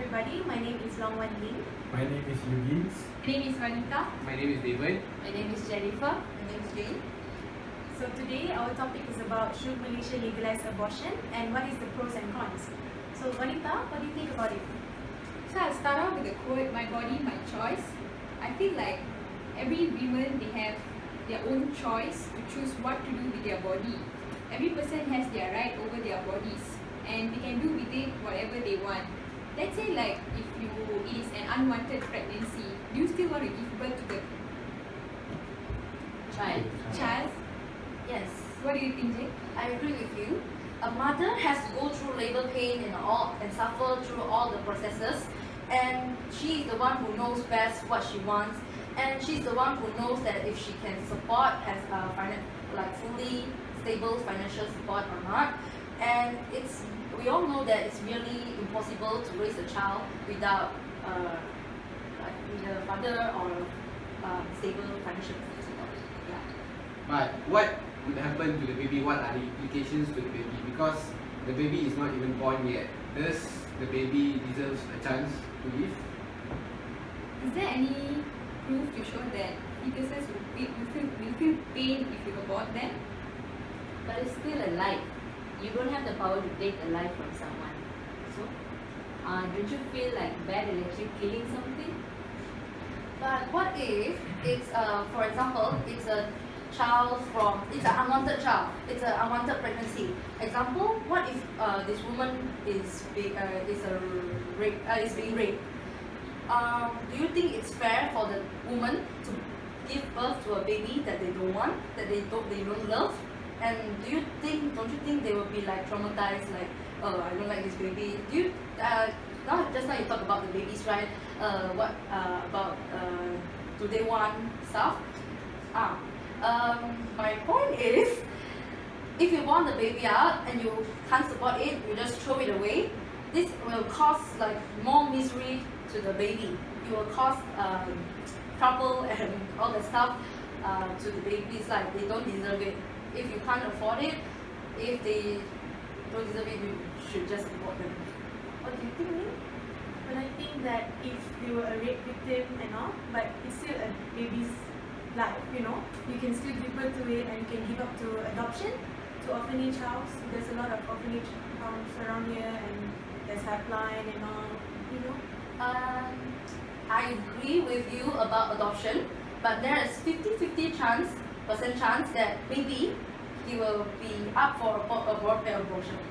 everybody. My name is Wan Ling. My name is Yugins. My name is Vanitha. My name is Devendran. My name is Jennifer. My name is Jane. So today our topic is about should Malaysia legalize abortion and what is the pros and cons. So Vanitha, what do you think about it? So I'll start off with the quote, "My body, my choice." I feel like every woman, they have their own choice to choose what to do with their body. Every person has their right over their bodies and they can do with it whatever they want. Let's say like if it is an unwanted pregnancy, do you still want to give birth to the child? Yes, What do you think, Jay? I agree with you. A mother has to go through labor pain and suffer through all the processes, and she is the one who knows best what she wants, and she's the one who knows that if she can support, has fully stable financial support or not. And we all know that it's really impossible to raise a child without either father or stable financial support. Yeah. But what would happen to the baby? What are the implications to the baby? Because the baby is not even born yet. Does the baby deserves a chance to live? Is there any proof to show that fetuses will feel pain if you abort them? But it's still a life. You don't have the power to take a life from someone. So, don't you feel like bad in actually killing something? But what if it's, for example, it's a it's an unwanted child. It's an unwanted pregnancy. Example, what if this woman is being raped? Do you think it's fair for the woman to give birth to a baby that they don't want, that they don't love? And don't you think they will be like traumatized, like, oh, I don't like this baby? Just now you talk about the babies, right? What about do they want stuff? My point is, if you want the baby out and you can't support it, you just throw it away. This will cause like more misery to the baby. It will cause trouble and all that stuff to the babies. Like they don't deserve it. If you can't afford it, if they don't deserve it, you should just abort them. What do you think, Ling? But I think that if they were a rape victim and all, but it's still a baby's life, you can still give birth to it and you can give up to adoption, to orphanage house. There's a lot of orphanage house around here and there's helpline and all, I agree with you about adoption, but there is 50-50% chance that maybe he will be up for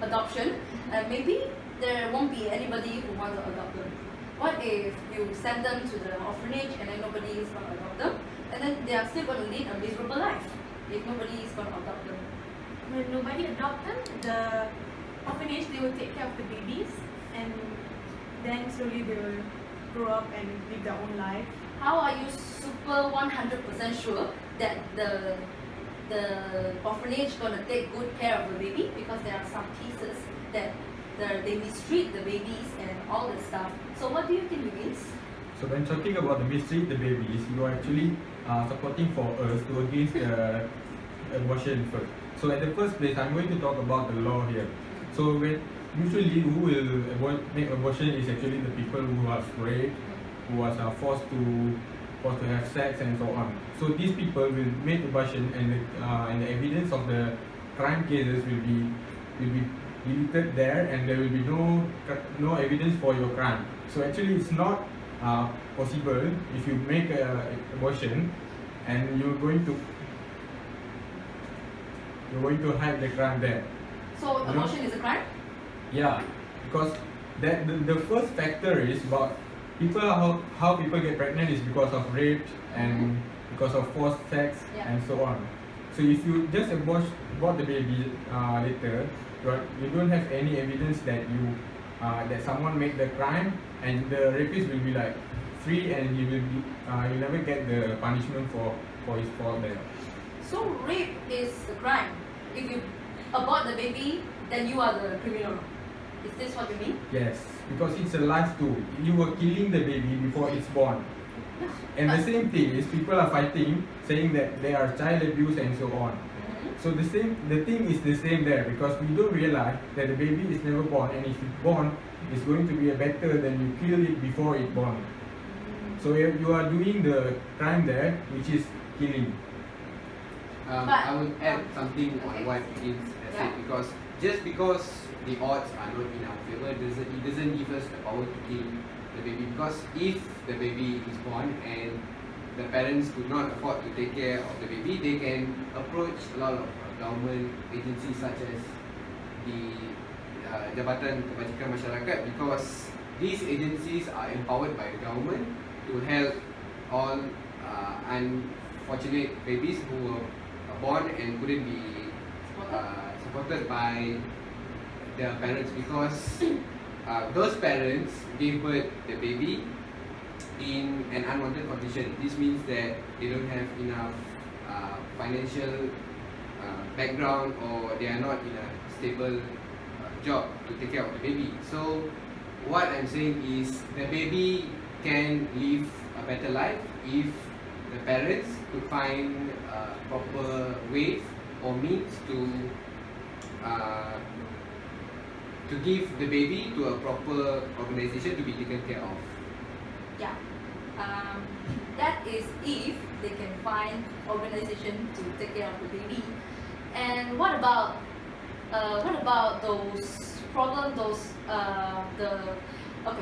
adoption, and maybe there won't be anybody who wants to adopt them. What if you send them to the orphanage and then nobody is going to adopt them, and then they are still going to lead a miserable life if nobody is going to adopt them? when nobody adopts them, the orphanage, they will take care of the babies and then slowly they will grow up and live their own life. How are you super 100% sure that the orphanage gonna take good care of the baby? Because there are some cases that they mistreat the babies and all that stuff. So what do you think it means? So when talking about the mistreat the babies, you are actually supporting for us to against the abortion first. So at the first place, I'm going to talk about the law here. So when usually who will make abortion is actually the people who are raped, who was forced to have sex and so on. So these people will make abortion, and the evidence of the crime cases will be deleted there, and there will be no evidence for your crime. So actually, it's not possible if you make an abortion and you're going to hide the crime there. So abortion is a crime? Yeah, because the first factor is about how people get pregnant is because of rape and because of forced sex and so on. So if you just abort the baby later, you don't have any evidence that that someone made the crime, and the rapist will be like free, and he will be you'll never get the punishment for his fault there. So rape is a crime. If you abort the baby, then you are the criminal. Is this what you mean? Yes, because it's a life too. You were killing the baby before it's born. And the same thing is people are fighting, saying that they are child abuse and so on. So the thing is the same there, because we don't realize that the baby is never born, and if it's born, it's going to be a better than you kill it before it born. So you are doing the crime there, which is killing. I would add something on Okay. what Yugins has said, Yeah. because just because the odds are not in our favor, it doesn't give us the power to kill the baby. Because if the baby is born and the parents could not afford to take care of the baby, they can approach a lot of government agencies such as the Jabatan Kebajikan Masyarakat, because these agencies are empowered by the government to help all unfortunate babies who were born and couldn't be supported by their parents, because those parents gave birth the baby in an unwanted condition. This means that they don't have enough financial background, or they are not in a stable job to take care of the baby. So what I'm saying is the baby can live a better life if the parents could find proper ways or means to give the baby to a proper organization to be taken care of. Yeah. That is if they can find organization to take care of the baby. And what about those problems?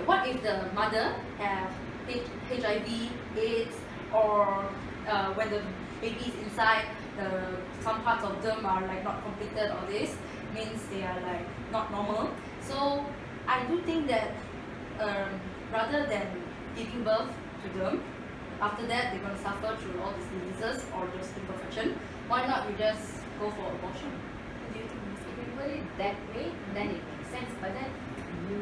What if the mother have HIV, AIDS, or when the baby is inside, some parts of them are like not completed, or this means they are like not normal. So I do think that rather than giving birth to them, after that they're going to suffer through all these diseases or just imperfection, why not we just go for abortion? What do you think? If you put it that way, then it makes sense. But then,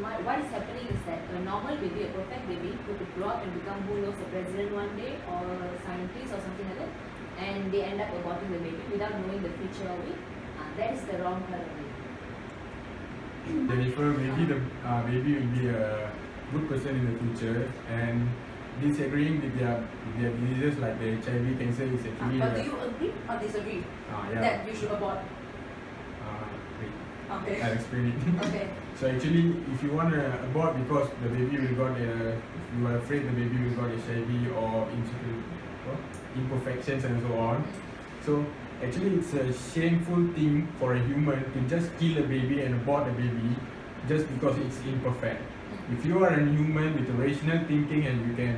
what is happening is that a normal baby, a perfect baby, who could grow up and become, who knows, a president one day, or a scientist or something like that, and they end up aborting the baby without knowing the future of it. That is the wrong kind of baby. Jennifer, maybe the baby will be a good person in the future, and disagreeing with their diseases like the HIV, cancer is actually. But do you agree or disagree Yeah. that you should abort? Wait, Okay. I'll explain it. Okay. So actually, if you want to abort because the baby will got you are afraid the baby will got HIV or imperfections and so on. So actually, it's a shameful thing for a human to just kill a baby and abort a baby just because it's imperfect. If you are a human with a rational thinking and you can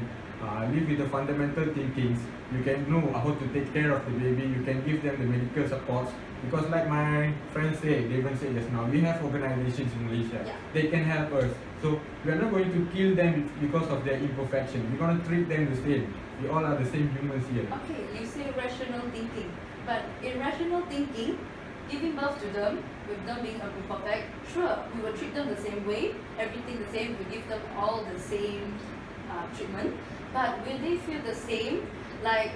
live with the fundamental thinkings, you can know how to take care of the baby, you can give them the medical supports. Because like my friend said, Devendran said just now, we have organizations in Malaysia. Yeah. They can help us. So we are not going to kill them because of their imperfection. We're going to treat them the same. We all are the same humans here. Okay, you say rational thinking, but in rational thinking, giving birth to them, with them being imperfect, sure, we will treat them the same way, everything the same, we give them all the same treatment, but will they feel the same? Like,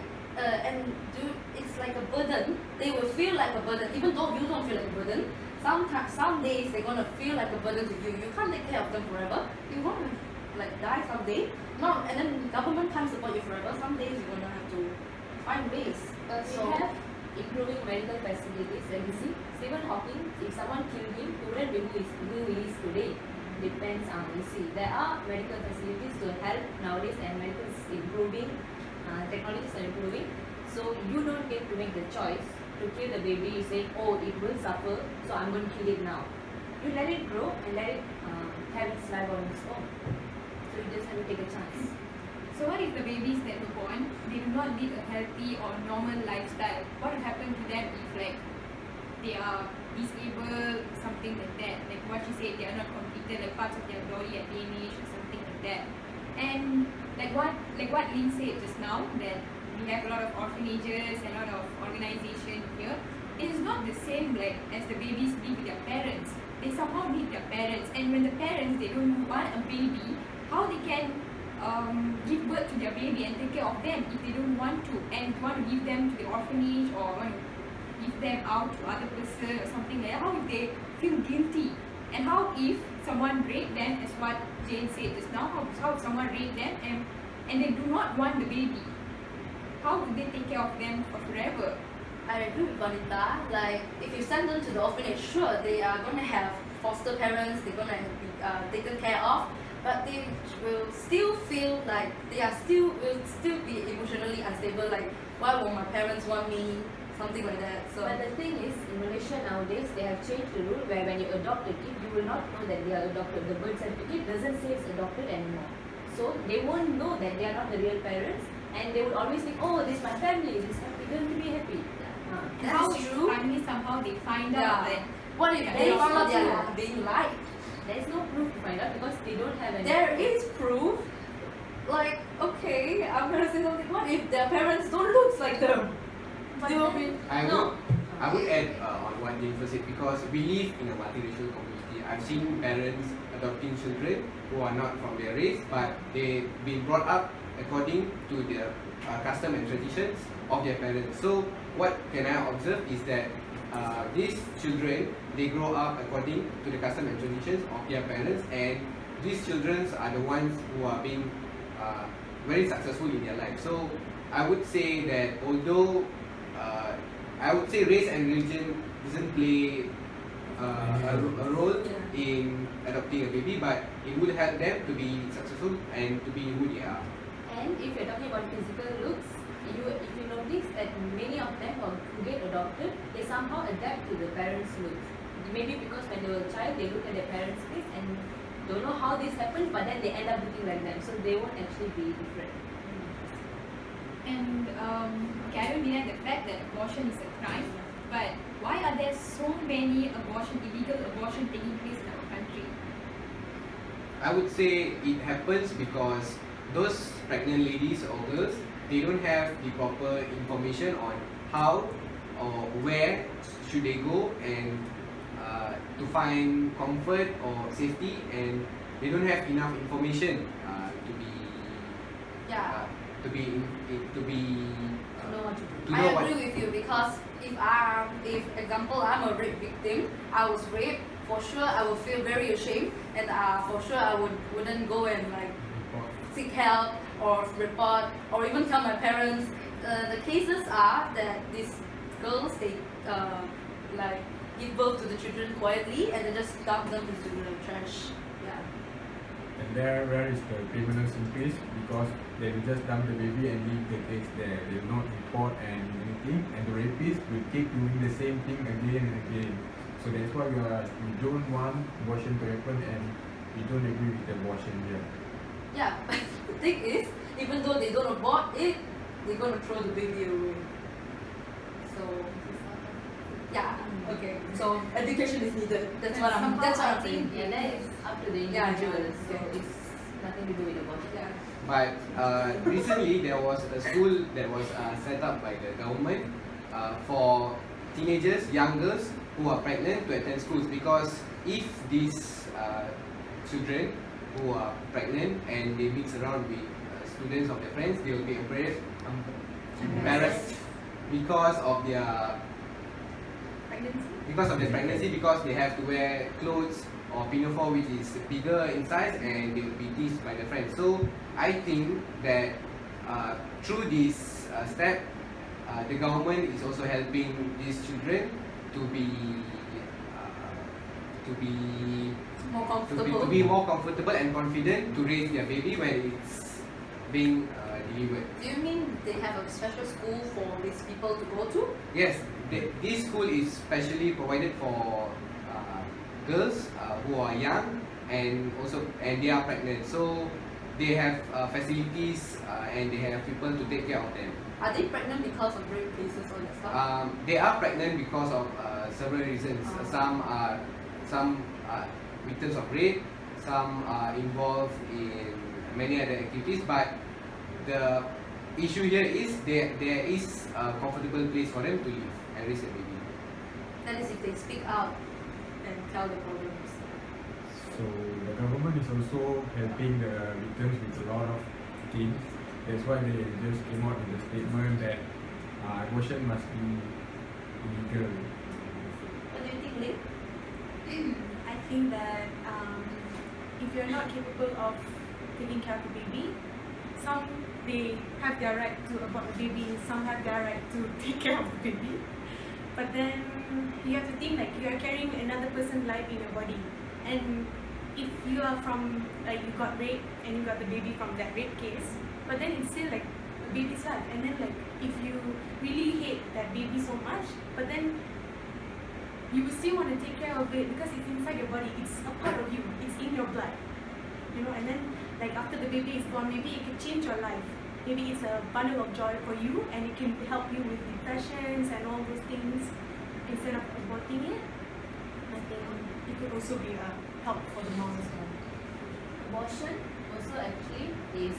it's like a burden. They will feel like a burden, even though you don't feel like a burden. Some days they're gonna feel like a burden to you. You can't take care of them forever. You're gonna like die someday. And then government can't support you forever. Some days you're gonna have to find ways. We have improving medical facilities. Like you see, Stephen Hawking, if someone killed him, he wouldn't be who he is today. Depends on, you see, there are medical facilities to help nowadays, and medical is improving, technologies are improving. So you don't get to make the choice to kill the baby. You say, oh, it will suffer, so I'm going to kill it now. You let it grow and let it have its life on its own. So you just have to take a chance. So what if the babies that were born, they do not lead a healthy or normal lifestyle? What will happen to them if like they are disabled, something like that? Like what you said, they are not completed, like parts of their body are damaged or something like that. And like what Ling said just now, that we have a lot of orphanages and a lot of organization here. It is not the same like as the babies live with their parents. They somehow need their parents, and when the parents they don't want a baby, how they can give birth to their baby and take care of them if they don't want to, and want to give them to the orphanage or want to give them out to other person or something like that? How if they feel guilty? And how if someone raped them, as what Jane said just now, how if someone raped them and they do not want the baby? How would they take care of them for forever? I agree with Vanitha. Like, if you send them to the orphanage, sure, they are going to have foster parents, they're going to be taken care of, but they will still feel like will still be emotionally unstable. Like, why won't my parents want me? Something like that. So. But the thing is, in Malaysia nowadays, they have changed the rule where when you adopt a kid, you will not know that they are adopted. The birth certificate doesn't say it's adopted anymore. So they won't know that they are not the real parents, and they will always think, oh, this is my family, this is happy, they're going to be happy. That How is if true. finally somehow they find Yeah. out that What if they There is found no out they are proof. being lied? There is no proof to find out because they don't have any. There is proof. Like, okay, I'm gonna say something. What if their parents don't look like them? But They will then- be I would add on what Jennifer said, because we live in a multiracial community. I've seen parents adopting children who are not from their race, but they've been brought up according to their custom and traditions of their parents. So what can I observe is that these children, they grow up according to the custom and traditions of their parents, and these children are the ones who are being very successful in their life. So I would say that although I would say race and religion doesn't play a role in adopting a baby, but it would help them to be successful and to be who they are. And if you're talking about physical looks, if you notice that many of them who get adopted, they somehow adapt to the parents' looks. Maybe because when they were a child, they look at their parents' face and don't know how this happened, but then they end up looking like them, so they won't actually be different. And okay, I don't deny the fact that abortion is a crime, but why are there so many illegal abortion taking place in our country? I would say it happens because those pregnant ladies or girls, they don't have the proper information on how or where should they go and to find comfort or safety, and they don't have enough information to be Yeah. to be To know what to do. to I know what. agree with you, because if example I'm a rape victim, I was raped, for sure I would feel very ashamed, and for sure I wouldn't go and like seek help or report or even tell my parents. The cases are that these girls, they like give birth to the children quietly and they just dump them into the trash. Yeah. And there, where is the criminals increase? Because they will just dump the baby and leave the case there. They will not report and anything, and the rapist will keep doing the same thing again and again. So that's why we don't want abortion to happen, and we don't agree with the abortion here. Yeah. The thing is, even though they don't abort it, they're gonna throw the baby away. So yeah. Okay. So education is needed. That's what I'm saying. Yeah, that is up to the Yeah, individual, so yeah. it's nothing to do with abortion. Yeah. But recently there was a school that was set up by the government for teenagers, young girls who are pregnant to attend schools, because if these children who are pregnant and they mix around with students of their friends, they will be embarrassed because of their pregnancy, because they have to wear clothes or pinafore which is bigger in size, and they will be teased by their friends. So I think that through this step, the government is also helping these children to be More comfortable. to be more comfortable and confident to raise their baby when it's being delivered. Do you mean they have a special school for these people to go to? Yes, this school is specially provided for girls who are young and they are pregnant. So they have facilities and they have people to take care of them. Are they pregnant because of rape cases or that stuff? They are pregnant because of several reasons. Some are victims of rape, some are involved in many other activities, but the issue here is there is a comfortable place for them to live and raise a baby. That is if they speak out and tell the problems. So the government is also helping the victims with a lot of things. That's why they just came out with a statement that abortion must be illegal. What do you think, Ling? I think that if you're not capable of taking care of the baby, some they have their right to abort the baby, some have their right to take care of the baby. But then you have to think like you are carrying another person's life in your body, and if you are from like you got raped and you got the baby from that rape case, but then it's still like a baby's life, and then like if you really hate that baby so much, but then you will still want to take care of it because it's inside your body, it's a part of you, it's in your blood, you know. And then like after the baby is born, maybe it can change your life. Maybe it's a bundle of joy for you, and it can help you with depressions and all those things. Instead of aborting it, I think it could also be a help for the mom as well. Abortion also actually is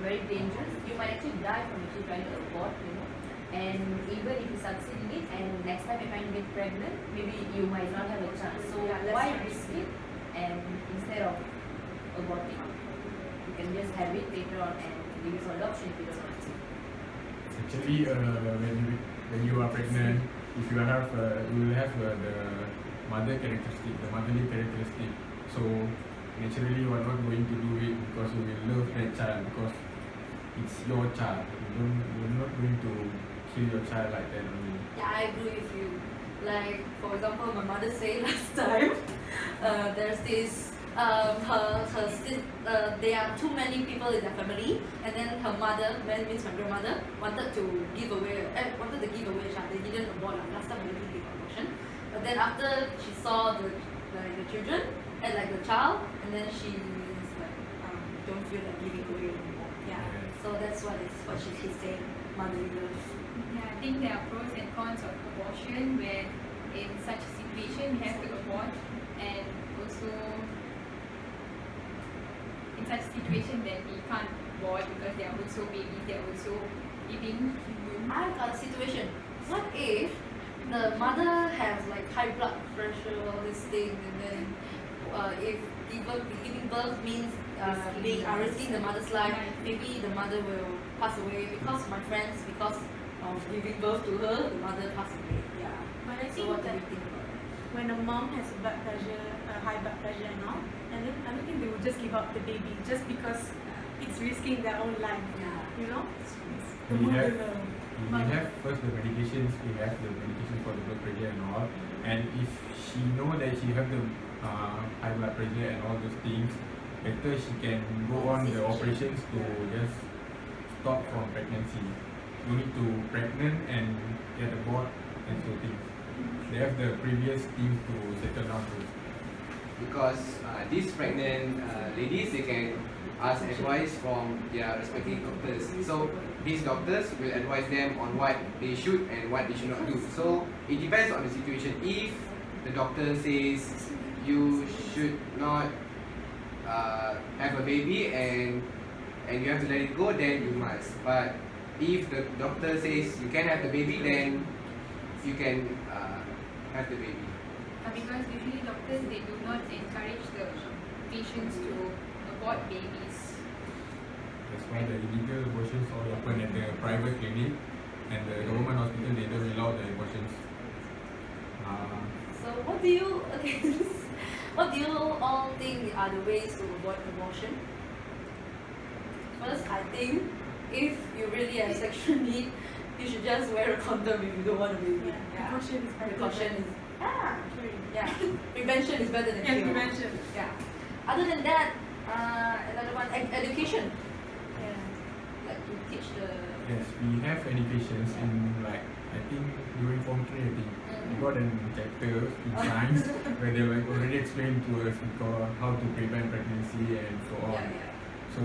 very dangerous. You might actually die from actually trying to abort, you know. And even if you succeed in it, and next time you try to get pregnant, maybe you might not have a chance. So Yeah, that's why right. risk it? And instead of aborting, you can just have it later on and give it for adoption if you don't want to. Actually, when you are pregnant, if you will have the mother characteristic, the motherly characteristic. So naturally, you are not going to do it because you will love that child because it's your child. You're not going to kill your child like that only. Yeah, I agree with you. Like, for example, my mother said last time, there's this, there are too many people in their family, and then her mother, means my grandmother, wanted to give away a child. They didn't abort. Last time I didn't give abortion, but then after she saw the children and like the child, and then she is like, don't feel like giving away anymore. Yeah. So that's what she's saying. Motherly love. Yeah, I think there are pros and cons of abortion where in such a situation we have to abort, and also in such a situation that we can't abort because they are also babies, they are also living human. I've got a situation. What if the mother has like high blood pressure, all this thing, and then if giving birth means risking the mother's life, maybe the mother will pass away because my friends, because of giving birth to her, the mother passed away. Yeah. But I So think what do that you think about it? when a mom has blood pressure, high blood pressure and all, and then I don't think they will just give up the baby just because it's risking their own life. Yeah. You know? We have first the medications. We have the medication for the blood pressure and all. And if she know that she have the high blood pressure and all those things, better she can go on the operations to just stop from pregnancy. You need to pregnant and get abort and so things. They have the previous things to settle down first. Because these pregnant ladies, they can ask advice from their respective doctors. So these doctors will advise them on what they should and what they should not do. So it depends on the situation. If the doctor says you should not have a baby and you have to let it go, then you must. But if the doctor says you can have the baby, then you can have the baby. Because usually doctors, they do not encourage the patients to abort babies. That's why the illegal abortions all happen at the private clinic and the government hospital. They don't allow the abortions. So what do you what do you all think are the ways to avoid abortion? First, I think if you really have sexual need, you should just wear a condom if you don't want a baby. Yeah. Precaution is better. Precaution is Cure. yeah. Prevention is better than Yeah, cure. prevention. Yeah. Other than that, another one, education. Yeah. Like to teach the Yes, we have educations in like I think during Form 3 I think we got an chapter in science where they like already explained to us because how to prevent pregnancy and so on. yeah. So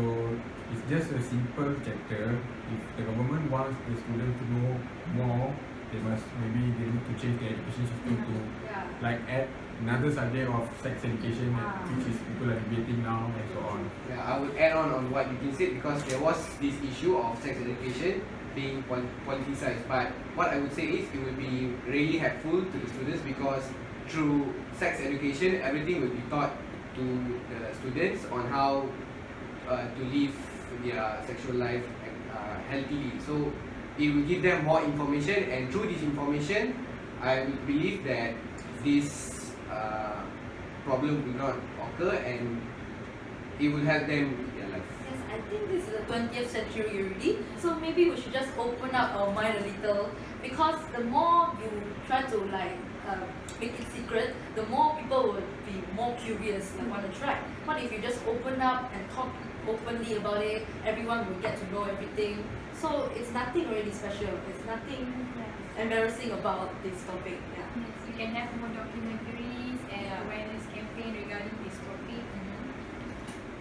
it's just a simple chapter. If the government wants the students to know more, they need to change the education system to Yeah. like add another subject of sex education which is people are debating now and so on. Yeah, I would add on what Yugins said because there was this issue of sex education being politicized. But what I would say is it would be really helpful to the students because through sex education, everything will be taught to the students on how to live their sexual life healthily. So it will give them more information, and through this information, I would believe that this problem will not occur and it will help them in their life. Yes, I think this is the 20th century already, so maybe we should just open up our mind a little, because the more you try to like make it secret, the more people will be more curious and want to try. What if you just open up and talk openly about it, everyone will get to know everything. So it's nothing really special, it's nothing embarrassing about this topic. Yeah. Yes, you can have more documentaries and awareness campaign regarding this topic.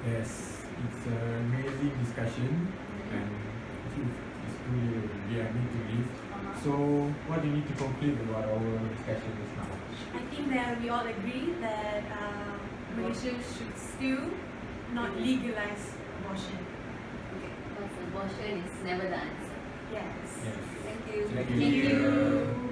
Yes, it's an amazing discussion, and it's really, I need to leave. So, what do you need to conclude about our discussion just now? I think that we all agree that Malaysia should still not legalize abortion. Because abortion is never the answer. Yes. Yes. Thank you. Thank Thank you.